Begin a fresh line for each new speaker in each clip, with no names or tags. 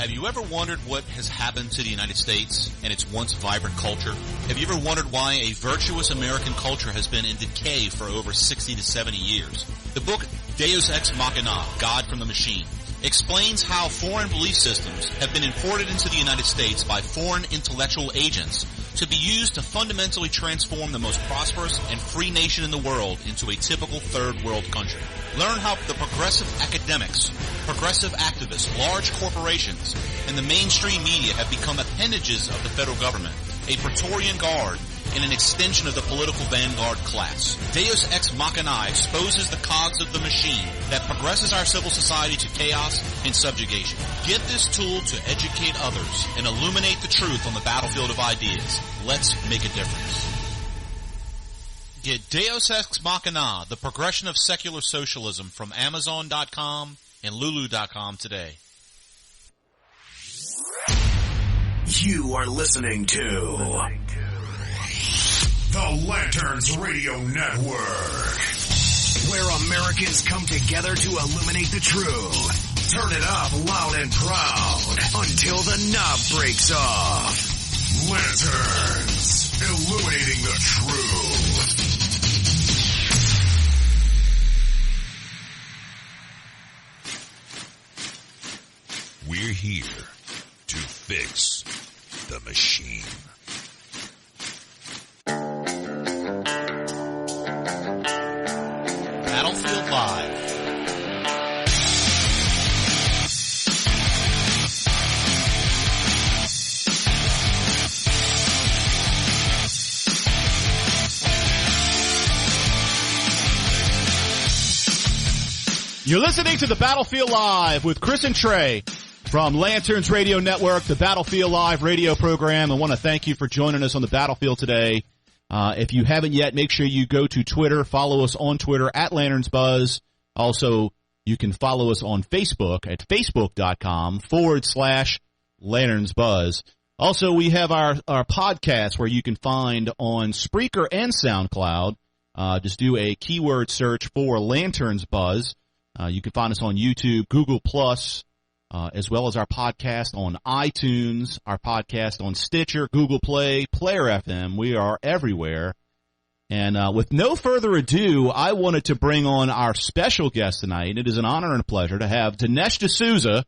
Have you ever wondered what has happened to the United States and its once vibrant culture? Have you ever wondered why a virtuous American culture has been in decay for over 60 to 70 years? The book Deus Ex Machina, God from the Machine, explains how foreign belief systems have been imported into the United States by foreign intellectual agents to be used to fundamentally transform the most prosperous and free nation in the world into a typical third world country. Learn how the progressive academics, progressive activists, large corporations, and the mainstream media have become appendages of the federal government, a Praetorian Guard, and an extension of the political vanguard class. Deus Ex Machina exposes the cogs of the machine that progresses our civil society to chaos and subjugation. Get this tool to educate others and illuminate the truth on the battlefield of ideas. Let's make a difference. Get Deus Ex Machina, the progression of secular socialism, from Amazon.com and Lulu.com today.
You are listening to the Lanterns Radio Network, where Americans come together to illuminate the truth. Turn it up loud and proud until the knob breaks off. Lanterns, illuminating the truth. We're here to fix the machine.
Battlefield Live.
You're listening to the Battlefield Live with Chris and Trey from Lanterns Radio Network, the Battlefield Live radio program. I want to thank you for joining us on the battlefield today. If you haven't yet, make sure you go to Twitter. Follow us on Twitter at LanternsBuzz. Also, you can follow us on Facebook at facebook.com/LanternsBuzz. Also, we have our podcast where you can find on Spreaker and SoundCloud. Just do a keyword search for Lanterns Buzz. You can find us on YouTube, Google+, as well as our podcast on iTunes, our podcast on Stitcher, Google Play, Player FM. We are everywhere. And with no further ado, I wanted to bring on our special guest tonight. It is an honor and a pleasure to have Dinesh D'Souza,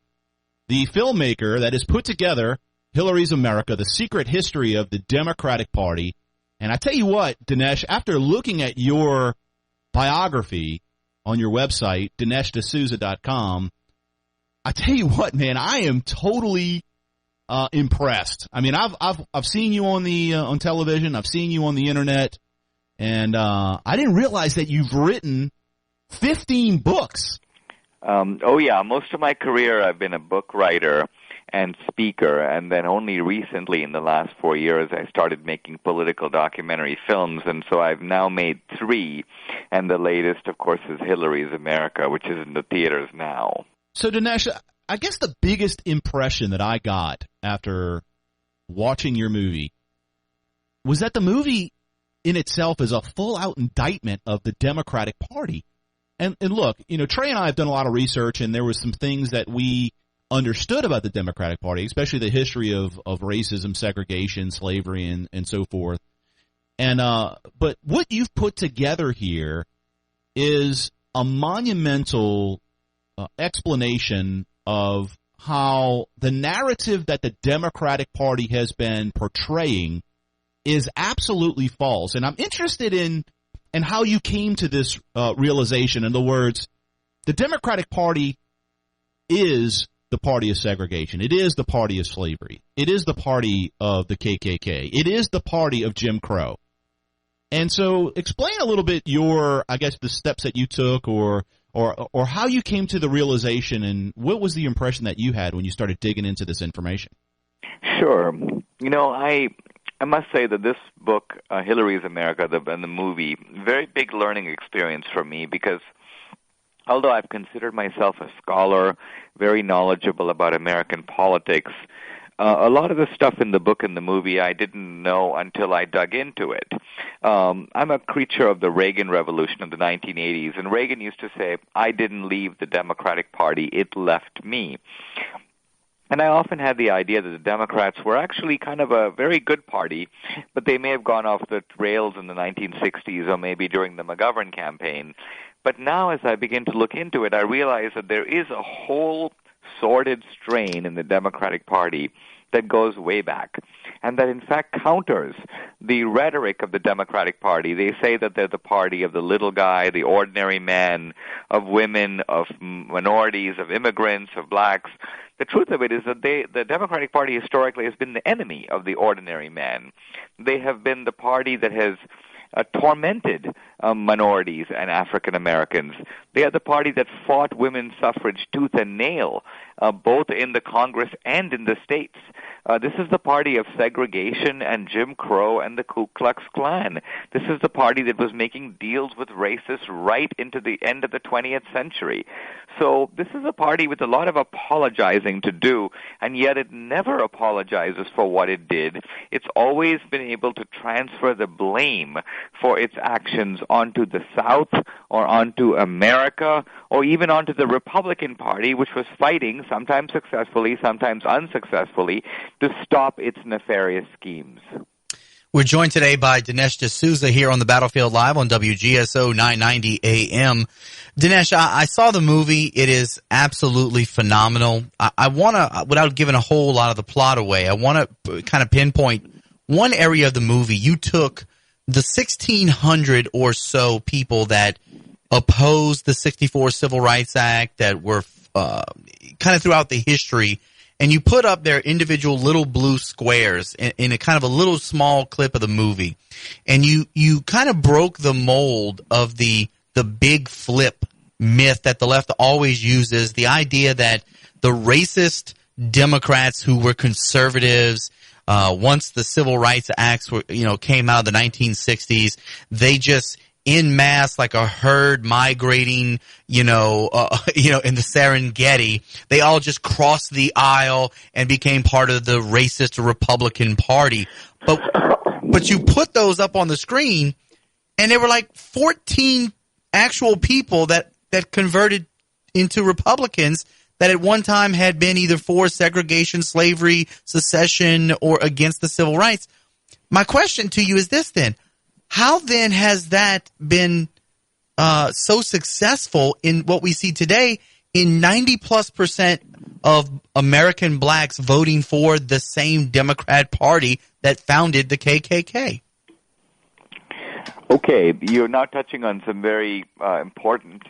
the filmmaker that has put together Hillary's America, the secret history of the Democratic Party. And I tell you what, Dinesh, after looking at your biography on your website, DineshD'Souza.com, I tell you what, man, I am totally impressed. I mean, I've seen you on the on television, I've seen you on the internet, and I didn't realize that you've written 15 books.
Oh yeah, most of my career I've been a book writer and speaker, and then only recently in the last 4 years I started making political documentary films, and so I've now made 3, and the latest, of course, is Hillary's America, which is in the theaters now.
So, Dinesh, I guess the biggest impression that I got after watching your movie was that the movie in itself is a full-out indictment of the Democratic Party. And look, you know, Trey and I have done a lot of research, and there were some things that we understood about the Democratic Party, especially the history of racism, segregation, slavery, and so forth. And but what you've put together here is a monumental explanation of how the narrative that the Democratic Party has been portraying is absolutely false. And I'm interested in how you came to this realization. In other words, the Democratic Party is the party of segregation. It is the party of slavery. It is the party of the KKK. It is the party of Jim Crow. And so explain a little bit your, I guess, the steps that you took or how you came to the realization, and what was the impression that you had when you started digging into this information?
Sure. You know, I must say that this book, Hillary's America, and the movie, very big learning experience for me, because although I've considered myself a scholar, very knowledgeable about American politics, a lot of the stuff in the book and the movie I didn't know until I dug into it. I'm a creature of the Reagan Revolution of the 1980s, and Reagan used to say, I didn't leave the Democratic Party, it left me. And I often had the idea that the Democrats were actually kind of a very good party, but they may have gone off the rails in the 1960s or maybe during the McGovern campaign. But now as I begin to look into it, I realize that there is a whole sordid strain in the Democratic Party that goes way back, and that in fact counters the rhetoric of the Democratic Party. They say that they're the party of the little guy, the ordinary man, of women, of minorities, of immigrants, of blacks. The truth of it is that the Democratic Party historically has been the enemy of the ordinary man. They have been the party that has tormented minorities and African Americans. They are the party that fought women's suffrage tooth and nail, both in the Congress and in the states. This is the party of segregation and Jim Crow and the Ku Klux Klan. This is the party that was making deals with racists right into the end of the 20th century. So this is a party with a lot of apologizing to do, and yet it never apologizes for what it did. It's always been able to transfer the blame for its actions onto the South or onto America or even onto the Republican Party, which was fighting, sometimes successfully, sometimes unsuccessfully, to stop its nefarious schemes.
We're joined today by Dinesh D'Souza here on the Battlefield Live on WGSO 990 AM. Dinesh, I saw the movie. It is absolutely phenomenal. I want to, without giving a whole lot of the plot away, I want to kind of pinpoint one area of the movie. You took the 1,600 or so people that opposed the 64 Civil Rights Act that were kind of throughout the history, and you put up their individual little blue squares in a kind of a little small clip of the movie. And you kind of broke the mold of the big flip myth that the left always uses, the idea that the racist Democrats who were conservatives, once the Civil Rights Acts came out of the 1960s, they just in mass, like a herd migrating, in the Serengeti, they all just crossed the aisle and became part of the racist Republican Party. But you put those up on the screen, and there were like 14 actual people that converted into Republicans that at one time had been either for segregation, slavery, secession, or against the civil rights. My question to you is this then. How then has that been so successful in what we see today in 90+% of American blacks voting for the same Democrat Party that founded the KKK?
Okay, you're now touching on some very important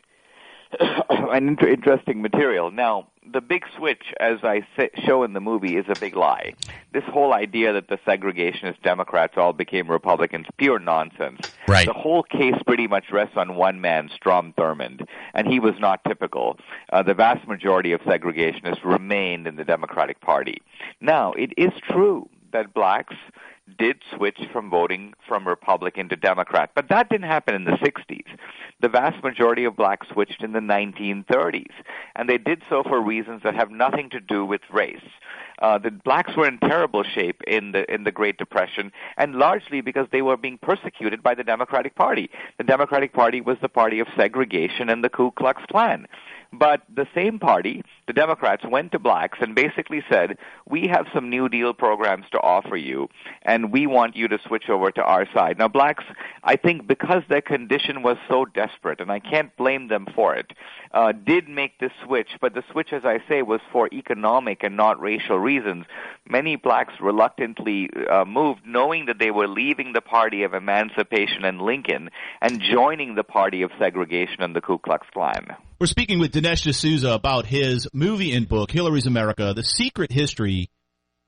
and interesting material. Now, the big switch, as I show in the movie, is a big lie. This whole idea that the segregationist Democrats all became Republicans, pure nonsense.
Right.
The whole case pretty much rests on one man, Strom Thurmond, and he was not typical. The vast majority of segregationists remained in the Democratic Party. Now, it is true that blacks did switch from voting from Republican to Democrat, but that didn't happen in the 60s. The vast majority of blacks switched in the 1930s, and they did so for reasons that have nothing to do with race. The blacks were in terrible shape in the Great Depression, and largely because they were being persecuted by the Democratic Party. The Democratic Party was the party of segregation and the Ku Klux Klan. But the same party, the Democrats, went to blacks and basically said, we have some New Deal programs to offer you, and we want you to switch over to our side. Now, blacks, I think because their condition was so desperate, and I can't blame them for it, did make this switch, but the switch, as I say, was for economic and not racial reasons. Many blacks reluctantly moved, knowing that they were leaving the party of emancipation and Lincoln and joining the party of segregation and the Ku Klux Klan.
We're speaking with Dinesh D'Souza about his movie and book, Hillary's America, The Secret History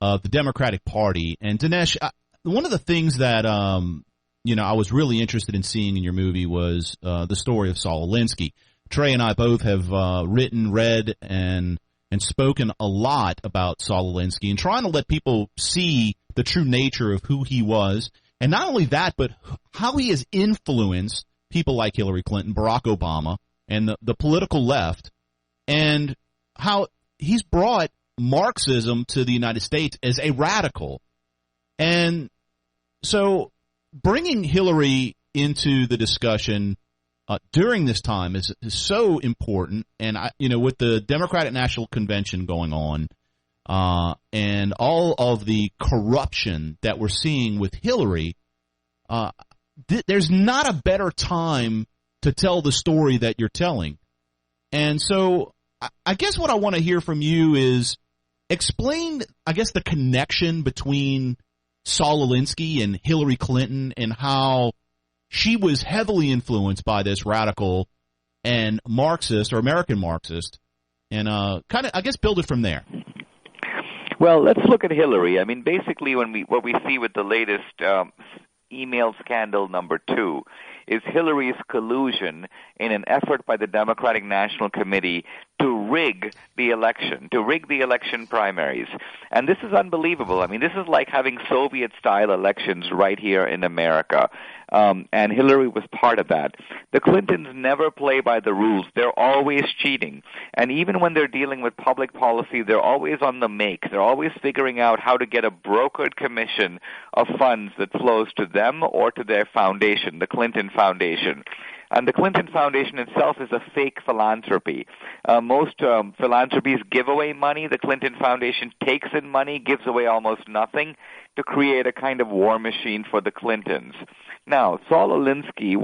of the Democratic Party. And Dinesh, one of the things that, I was really interested in seeing in your movie was the story of Saul Alinsky. Trey and I both have written, read, and spoken a lot about Saul Alinsky and trying to let people see the true nature of who he was. And not only that, but how he has influenced people like Hillary Clinton, Barack Obama, and the political left, and how he's brought Marxism to the United States as a radical. And so bringing Hillary into the discussion during this time is so important. And, with the Democratic National Convention going on, and all of the corruption that we're seeing with Hillary, there's not a better time to tell the story that you're telling. And so I guess what I want to hear from you is explain, I guess, the connection between Saul Alinsky and Hillary Clinton and how she was heavily influenced by this radical and Marxist or American Marxist, and kind of, I guess, build it from there.
Well, let's look at Hillary. I mean, basically, what we see with the latest email scandal number 2 is Hillary's collusion in an effort by the Democratic National Committee to rig the election primaries. And this is unbelievable. I mean, this is like having Soviet-style elections right here in America. And Hillary was part of that. The Clintons never play by the rules. They're always cheating. And even when they're dealing with public policy, they're always on the make. They're always figuring out how to get a brokered commission of funds that flows to them or to their foundation, the Clinton Foundation. And the Clinton Foundation itself is a fake philanthropy. Most philanthropies give away money. The Clinton Foundation takes in money, gives away almost nothing to create a kind of war machine for the Clintons. Now, Saul Alinsky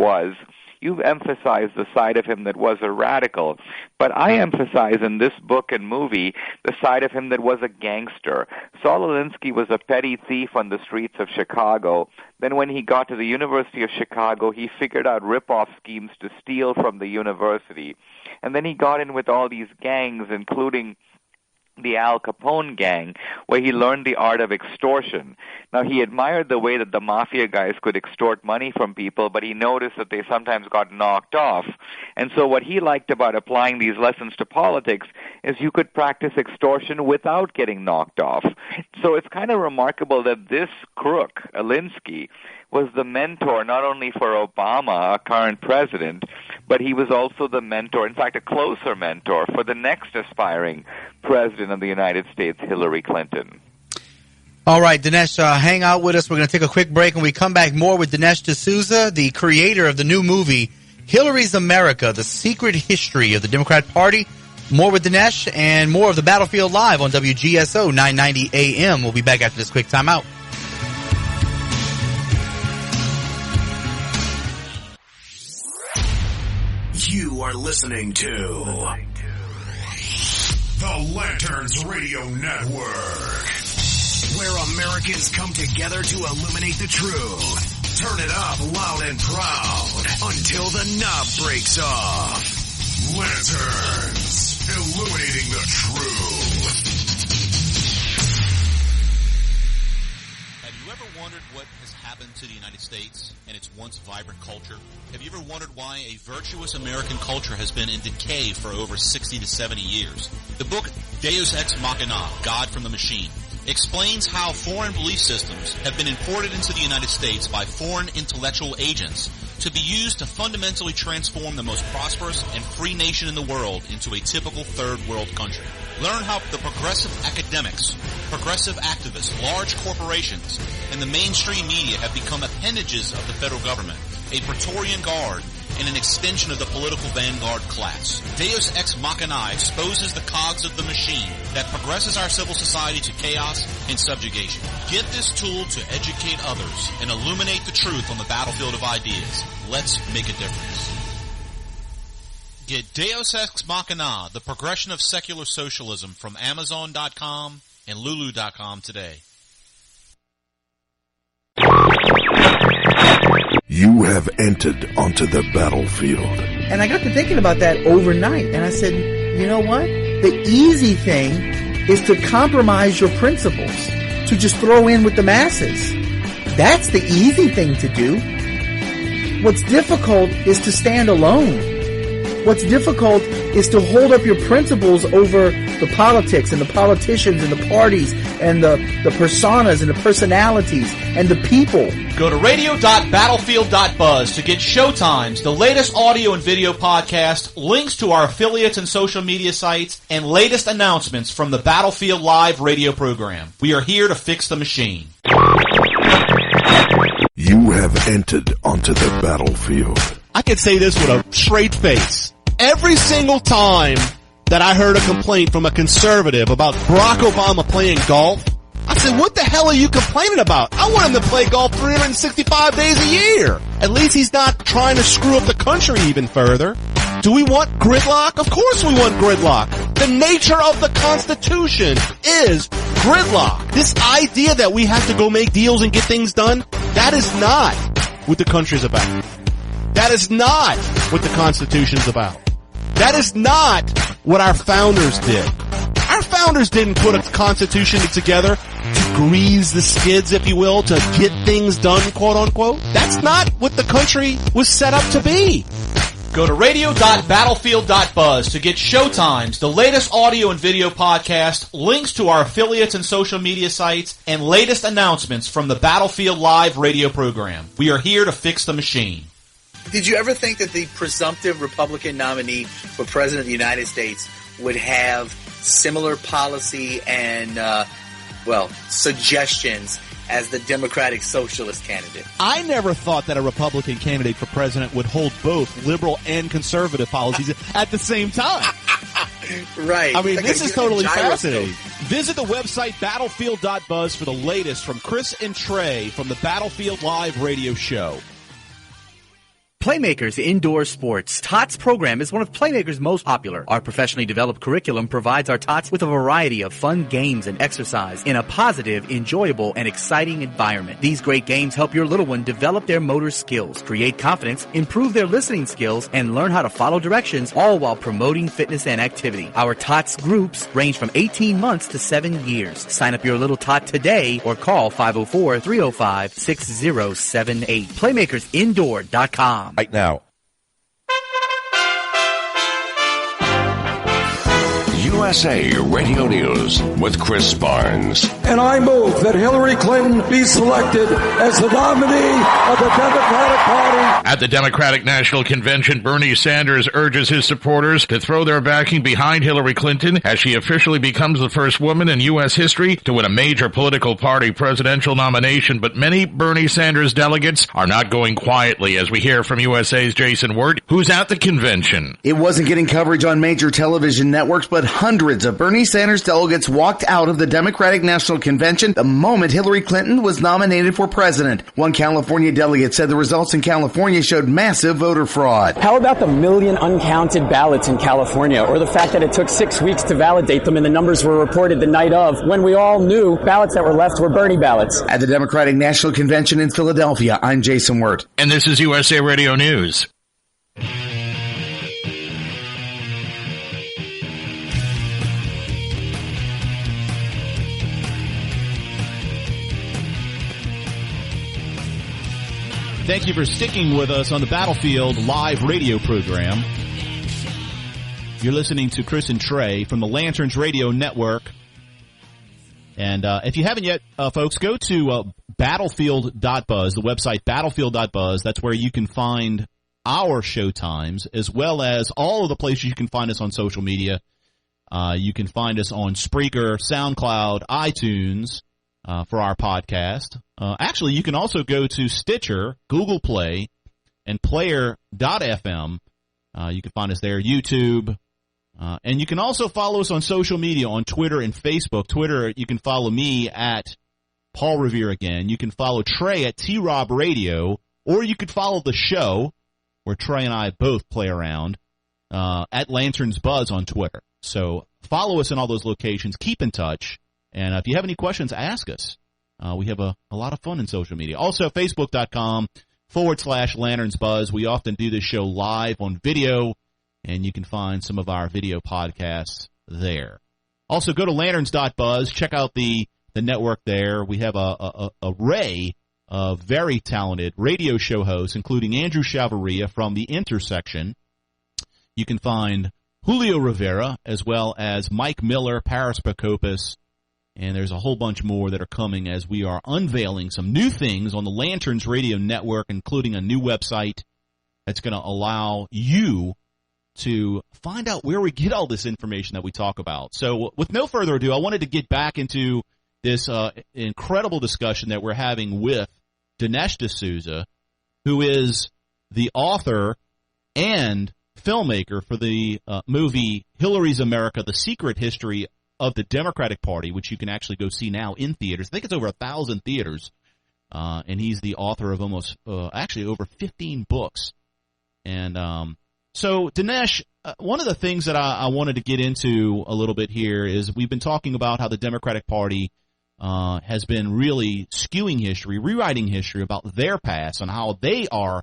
you've emphasized the side of him that was a radical, but I emphasize in this book and movie the side of him that was a gangster. Saul Alinsky was a petty thief on the streets of Chicago. Then when he got to the University of Chicago, he figured out rip-off schemes to steal from the university. And then he got in with all these gangs, including the Al Capone gang, where he learned the art of extortion. Now, he admired the way that the mafia guys could extort money from people, but he noticed that they sometimes got knocked off. And so what he liked about applying these lessons to politics is you could practice extortion without getting knocked off. So it's kind of remarkable that this crook, Alinsky, was the mentor not only for Obama, our current president, but he was also the mentor, in fact, a closer mentor for the next aspiring president of the United States, Hillary Clinton.
All right, Dinesh, hang out with us. We're going to take a quick break, and we come back more with Dinesh D'Souza, the creator of the new movie, Hillary's America, The Secret History of the Democrat Party. More with Dinesh and more of the Battlefield Live on WGSO 990 AM. We'll be back after this quick timeout.
You are listening to the Lanterns Radio Network, where Americans come together to illuminate the truth. Turn it up loud and proud until the knob breaks off. Lanterns, illuminating the truth.
Have you ever wondered what has happened to the United States and its once vibrant culture? Have you ever wondered why a virtuous American culture has been in decay for over 60 to 70 years? The book Deus Ex Machina, God from the Machine, explains how foreign belief systems have been imported into the United States by foreign intellectual agents to be used to fundamentally transform the most prosperous and free nation in the world into a typical third world country. Learn how the progressive academics, progressive activists, large corporations, and the mainstream media have become appendages of the federal government, a Praetorian Guard, and an extension of the political vanguard class. Deus Ex Machina exposes the cogs of the machine that progresses our civil society to chaos and subjugation. Get this tool to educate others and illuminate the truth on the battlefield of ideas. Let's make a difference. Get Deus Ex Machina, the progression of secular socialism, from Amazon.com and Lulu.com today.
You have entered onto the battlefield.
And I got to thinking about that overnight, and I said, you know what? The easy thing is to compromise your principles, to just throw in with the masses. That's the easy thing to do. What's difficult is to stand alone. What's difficult is to hold up your principles over the politics and the politicians and the parties and the personas and the personalities and the people.
Go to radio.battlefield.buzz to get showtimes, the latest audio and video podcast, links to our affiliates and social media sites, and latest announcements from the Battlefield Live radio program. We are here to fix the machine.
You have entered onto the battlefield.
I can say this with a straight face. Every single time that I heard a complaint from a conservative about Barack Obama playing golf, I said, what the hell are you complaining about? I want him to play golf 365 days a year. At least he's not trying to screw up the country even further. Do we want gridlock? Of course we want gridlock. The nature of the Constitution is gridlock. This idea that we have to go make deals and get things done, that is not what the country's about. That is not what the Constitution's about. That is not what our founders did. Our founders didn't put a Constitution together to grease the skids, if you will, to get things done, quote unquote. That's not what the country was set up to be.
Go to radio.battlefield.buzz to get showtimes, the latest audio and video podcast, links to our affiliates and social media sites, and latest announcements from the Battlefield Live radio program. We are here to fix the machine.
Did you ever think that the presumptive Republican nominee for President of the United States would have similar policy and, suggestions as the Democratic Socialist candidate?
I never thought that a Republican candidate for president would hold both liberal and conservative policies at the same time.
Right.
I mean, this is totally fascinating. Visit the website battlefield.buzz for the latest from Chris and Trey from the Battlefield Live radio show.
Playmakers Indoor Sports. TOTS program is one of Playmakers' most popular. Our professionally developed curriculum provides our TOTS with a variety of fun games and exercise in a positive, enjoyable, and exciting environment. These great games help your little one develop their motor skills, create confidence, improve their listening skills, and learn how to follow directions, all while promoting fitness and activity. Our TOTS groups range from 18 months to 7 years. Sign up your little tot today or call 504-305-6078. PlaymakersIndoor.com.
Right now.
USA Radio News with Chris Barnes.
And I move that Hillary Clinton be selected as the nominee of the Democratic Party.
At the Democratic National Convention, Bernie Sanders urges his supporters to throw their backing behind Hillary Clinton as she officially becomes the first woman in U.S. history to win a major political party presidential nomination. But many Bernie Sanders delegates are not going quietly, as we hear from USA's Jason Wirt, who's at the convention.
It wasn't getting coverage on major television networks, but hundreds of Bernie Sanders delegates walked out of the Democratic National Convention the moment Hillary Clinton was nominated for president. One California delegate said the results in California showed massive voter fraud.
How about the million uncounted ballots in California, or the fact that it took 6 weeks to validate them and the numbers were reported the night of, when we all knew ballots that were left were Bernie ballots?
At the Democratic National Convention in Philadelphia, I'm Jason Wirt.
And this is USA Radio News.
Thank you for sticking with us on the Battlefield Live radio program. You're listening to Chris and Trey from the Lanterns Radio Network. And if you haven't yet, folks, go to battlefield.buzz, the website battlefield.buzz. That's where you can find our show times, as well as all of the places you can find us on social media. You can find us on Spreaker, SoundCloud, iTunes, for our podcast. Actually, you can also go to Stitcher, Google Play, and Player.fm. You can find us there, YouTube. And you can also follow us on social media, on Twitter and Facebook. Twitter, you can follow me at Paul Revere again. You can follow Trey at T-Rob Radio, or you could follow the show, where Trey and I both play around, at Lanterns Buzz on Twitter. So follow us in all those locations. Keep in touch. And if you have any questions, ask us. We have a lot of fun in social media. Also, Facebook.com/LanternsBuzz. We often do this show live on video, and you can find some of our video podcasts there. Also, go to lanterns.buzz. Check out the network there. We have a array of very talented radio show hosts, including Andrew Chavarria from The Intersection. You can find Julio Rivera, as well as Mike Miller, Paris Pacopis, and there's a whole bunch more that are coming as we are unveiling some new things on the Lanterns Radio Network, including a new website that's going to allow you to find out where we get all this information that we talk about. So with no further ado, I wanted to get back into this incredible discussion that we're having with Dinesh D'Souza, who is the author and filmmaker for the movie Hillary's America, The Secret History of the Democratic Party, which you can actually go see now in theaters. I think it's over 1,000 theaters, and he's the author of actually over 15 books. And so, Dinesh, one of the things that I wanted to get into a little bit here is we've been talking about how the Democratic Party has been really skewing history, rewriting history about their past and how they are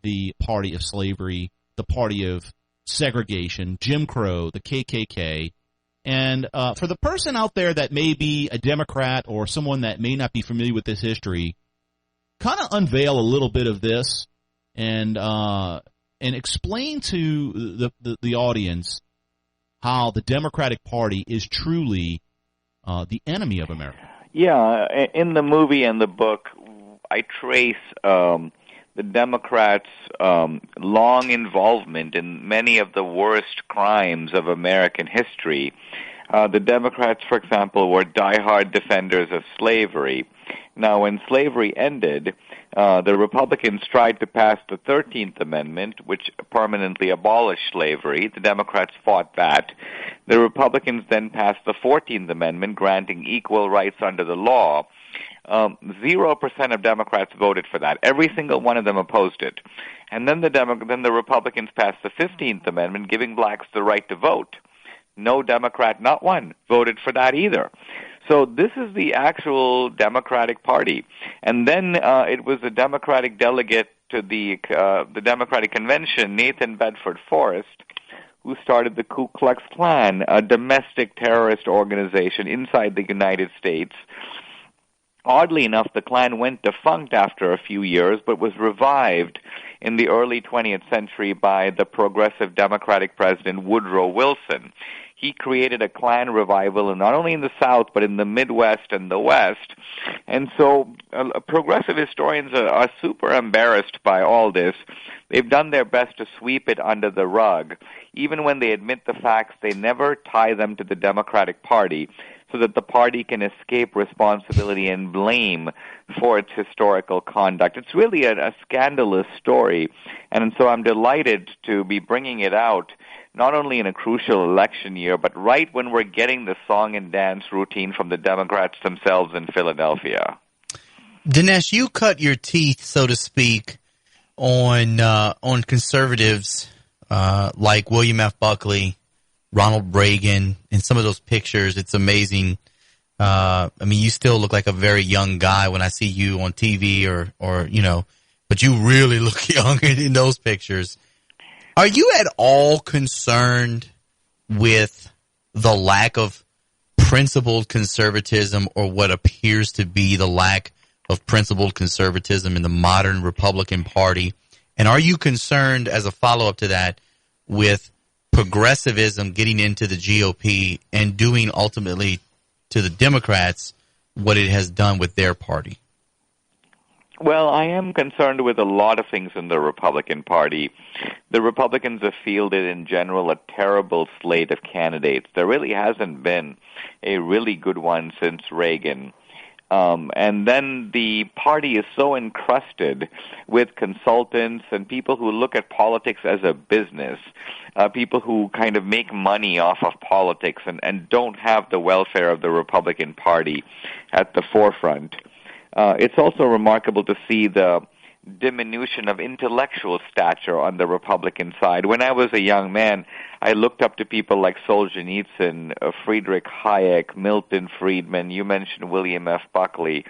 the party of slavery, the party of segregation, Jim Crow, the KKK. And for the person out there that may be a Democrat or someone that may not be familiar with this history, kind of unveil a little bit of this and explain to the audience how the Democratic Party is truly the enemy of America.
Yeah, in the movie and the book, I trace the Democrats' long involvement in many of the worst crimes of American history. The Democrats, for example, were diehard defenders of slavery. Now, when slavery ended, the Republicans tried to pass the 13th Amendment, which permanently abolished slavery. The Democrats fought that. The Republicans then passed the 14th Amendment, granting equal rights under the law. 0% of Democrats voted for that. Every single one of them opposed it. And then the Republicans passed the 15th Amendment, giving blacks the right to vote. No Democrat, not one, voted for that either. So this is the actual Democratic Party. And then it was a Democratic delegate to the Democratic Convention, Nathan Bedford Forrest, who started the Ku Klux Klan, a domestic terrorist organization inside the United States. Oddly enough, the Klan went defunct after a few years, but was revived in the early 20th century by the progressive Democratic President Woodrow Wilson. He created a Klan revival, not only in the South, but in the Midwest and the West. And so progressive historians are super embarrassed by all this. They've done their best to sweep it under the rug. Even when they admit the facts, they never tie them to the Democratic Party, so that the party can escape responsibility and blame for its historical conduct. It's really a scandalous story, and so I'm delighted to be bringing it out, not only in a crucial election year, but right when we're getting the song and dance routine from the Democrats themselves in Philadelphia.
Dinesh, you cut your teeth, so to speak, on conservatives like William F. Buckley, Ronald Reagan, and some of those pictures. It's amazing. I mean, you still look like a very young guy when I see you on TV or you know, but you really look young in those pictures. Are you at all concerned with the lack of principled conservatism, or what appears to be the lack of principled conservatism in the modern Republican Party? And are you concerned, as a follow-up to that, with progressivism getting into the GOP and doing ultimately to the Democrats what it has done with their party?
Well, I am concerned with a lot of things in the Republican Party. The Republicans have fielded in general a terrible slate of candidates. There really hasn't been a really good one since Reagan. And then the party is so encrusted with consultants and people who look at politics as a business, people who kind of make money off of politics and don't have the welfare of the Republican Party at the forefront. It's also remarkable to see the diminution of intellectual stature on the Republican side. When I was a young man, I looked up to people like Solzhenitsyn, Friedrich Hayek, Milton Friedman. You mentioned William F. Buckley,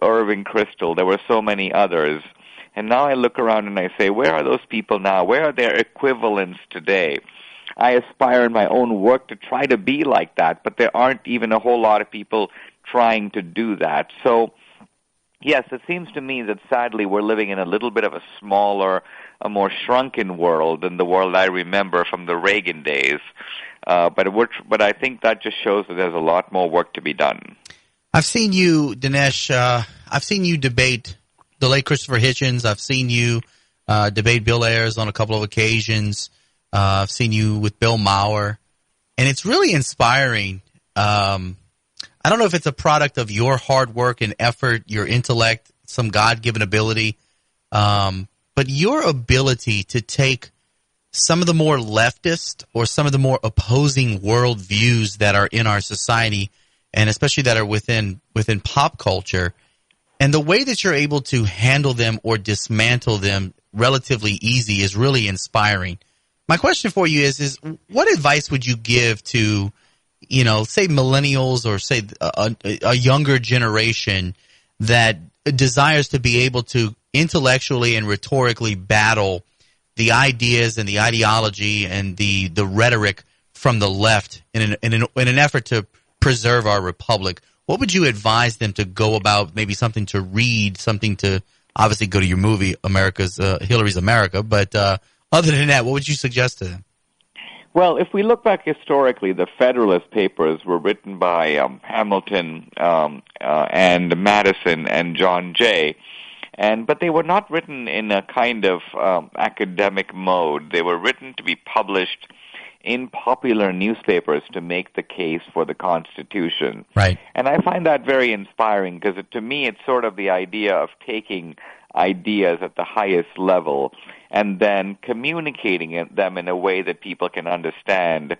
Irving Kristol. There were so many others. And now I look around and I say, where are those people now? Where are their equivalents today? I aspire in my own work to try to be like that, but there aren't even a whole lot of people trying to do that. So yes, it seems to me that sadly we're living in a little bit of a smaller, a more shrunken world than the world I remember from the Reagan days. But I think that just shows that there's a lot more work to be done.
I've seen you, Dinesh, I've seen you debate the late Christopher Hitchens. I've seen you debate Bill Ayers on a couple of occasions. I've seen you with Bill Maher. And it's really inspiring. I don't know if it's a product of your hard work and effort, your intellect, some God-given ability, but your ability to take some of the more leftist or some of the more opposing worldviews that are in our society, and especially that are within pop culture, and the way that you're able to handle them or dismantle them relatively easy is really inspiring. My question for you is what advice would you give to, say millennials or say a younger generation that desires to be able to intellectually and rhetorically battle the ideas and the ideology and the rhetoric from the left in an effort to preserve our republic? What would you advise them to go about? Maybe something to read, something to obviously go to your movie, Hillary's America. But other than that, what would you suggest to them?
Well, if we look back historically, the Federalist Papers were written by Hamilton and Madison and John Jay. But they were not written in a kind of academic mode. They were written to be published in popular newspapers to make the case for the Constitution.
Right.
And I find that very inspiring because to me it's sort of the idea of taking ideas at the highest level and then communicating them in a way that people can understand.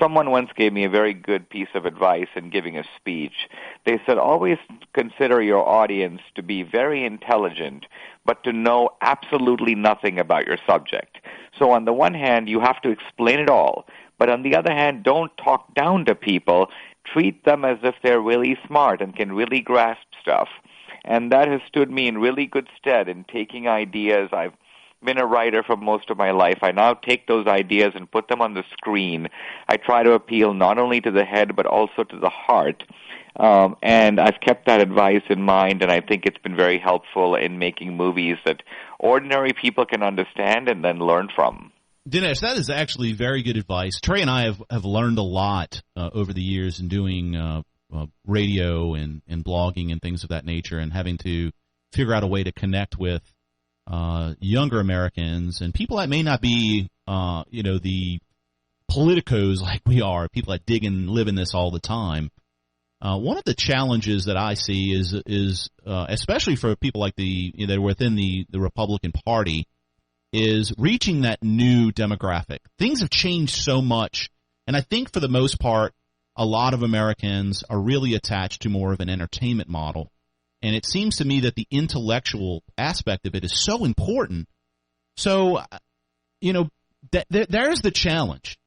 Someone once gave me a very good piece of advice in giving a speech. They said, always consider your audience to be very intelligent, but to know absolutely nothing about your subject. So on the one hand, you have to explain it all. But on the other hand, don't talk down to people. Treat them as if they're really smart and can really grasp stuff. And that has stood me in really good stead in taking ideas. I've been a writer for most of my life. I now take those ideas and put them on the screen. I try to appeal not only to the head but also to the heart. And I've kept that advice in mind, and I think it's been very helpful in making movies that ordinary people can understand and then learn from.
Dinesh, that is actually very good advice. Trey and I have learned a lot over the years in doing radio and blogging and things of that nature, and having to figure out a way to connect with younger Americans and people that may not be, the politicos like we are, people that dig and live in this all the time. One of the challenges that I see is especially for people like that are within the Republican Party, is reaching that new demographic. Things have changed so much, and I think for the most part, a lot of Americans are really attached to more of an entertainment model. And it seems to me that the intellectual aspect of it is so important. So, there's the challenge,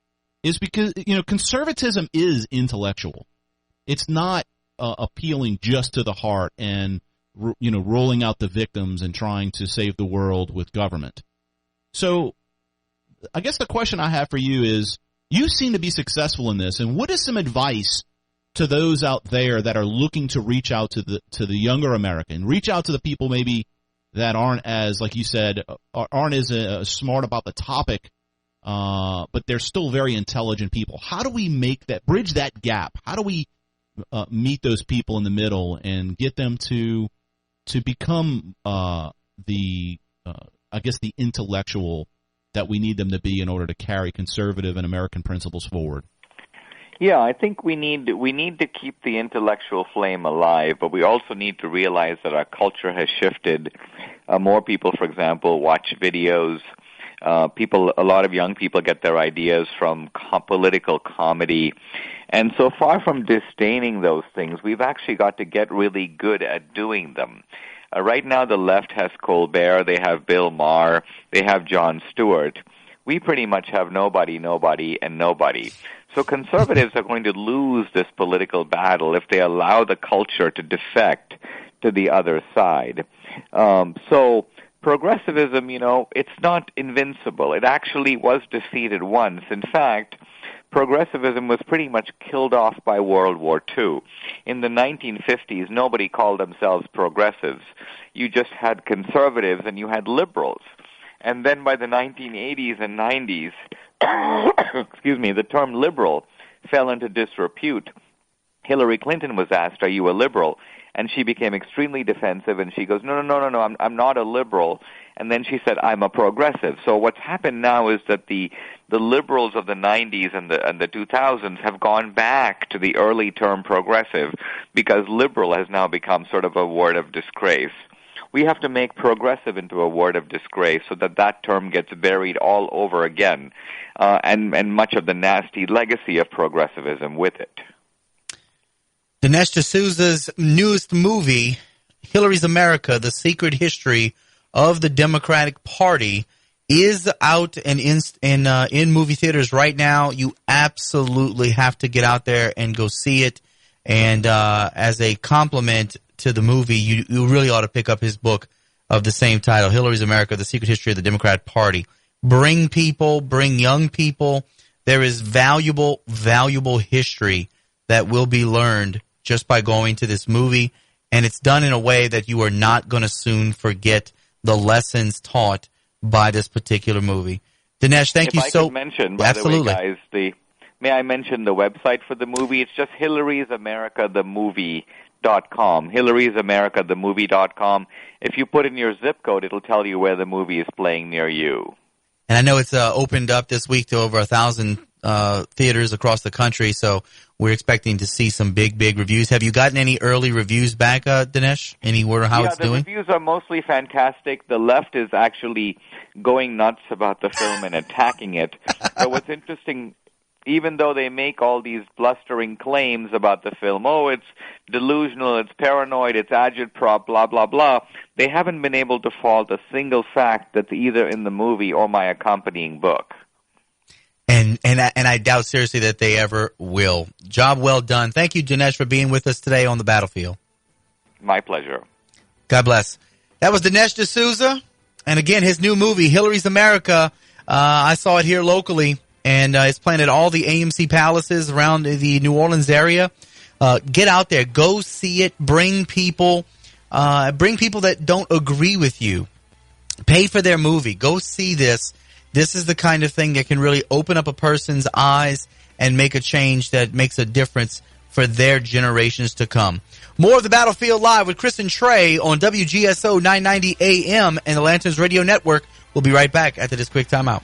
is because, conservatism is intellectual. It's not appealing just to the heart and, rolling out the victims and trying to save the world with government. So I guess the question I have for you is, you seem to be successful in this, and what is some advice to those out there that are looking to reach out to the younger American, reach out to the people maybe that aren't as, like you said, aren't as smart about the topic, but they're still very intelligent people? How do we bridge that gap? How do we meet those people in the middle and get them to become the intellectual that we need them to be in order to carry conservative and American principles forward?
Yeah, I think we need to keep the intellectual flame alive, but we also need to realize that our culture has shifted. More people, for example, watch videos. A lot of young people get their ideas from political comedy. And so far from disdaining those things, we've actually got to get really good at doing them. Right now, the left has Colbert, they have Bill Maher, they have Jon Stewart. We pretty much have nobody, and nobody. So conservatives are going to lose this political battle if they allow the culture to defect to the other side. So progressivism, it's not invincible. It actually was defeated once. In fact, progressivism was pretty much killed off by World War II. In the 1950s, nobody called themselves progressives. You just had conservatives and you had liberals. And then by the 1980s and 90s, the term liberal fell into disrepute. Hillary Clinton was asked, "Are you a liberal?" And she became extremely defensive, and she goes, No, I'm not a liberal. And then she said, "I'm a progressive." So what's happened now is that the liberals of the 90s and the 2000s have gone back to the early term progressive, because liberal has now become sort of a word of disgrace. we have to make progressive into a word of disgrace so that that term gets buried all over again, and much of the nasty legacy of progressivism with it.
Dinesh D'Souza's newest movie, Hillary's America, The Secret History of the Democratic Party, is out and in movie theaters right now. You absolutely have to get out there and go see it. And as a compliment to the movie, you really ought to pick up his book of the same title, Hillary's America, The Secret History of the Democratic Party. Bring people, bring young people. There is valuable, valuable history that will be learned just by going to this movie. And it's done in a way that you are not going to soon forget the lessons taught by this particular movie. Dinesh, thank you so much.
Absolutely. The way, guys, may I mention the website for the movie? It's just Hillary'sAmericaTheMovie.com. Hillary'sAmericaTheMovie.com. If you put in your zip code, it'll tell you where the movie is playing near you.
And I know it's opened up this week to over 1,000 theaters across the country, so we're expecting to see some big, big reviews. Have you gotten any early reviews back, Dinesh? Any word on how it's doing?
The reviews are mostly fantastic. The left is actually going nuts about the film and attacking it. But what's interesting, even though they make all these blustering claims about the film, it's delusional, it's paranoid, it's agitprop, blah, blah, blah, they haven't been able to fault a single fact that's either in the movie or my accompanying book.
And I doubt seriously that they ever will. Job well done. Thank you, Dinesh, for being with us today on the battlefield.
My pleasure.
God bless. That was Dinesh D'Souza. And again, his new movie, Hillary's America, I saw it here locally, and it's playing at all the AMC Palaces around the New Orleans area. Get out there. Go see it. Bring people that don't agree with you. Pay for their movie. Go see this. This is the kind of thing that can really open up a person's eyes and make a change that makes a difference for their generations to come. More of the Battlefield Live with Chris and Trey on WGSO 990 AM and the Lanterns Radio Network. We'll be right back after this quick timeout.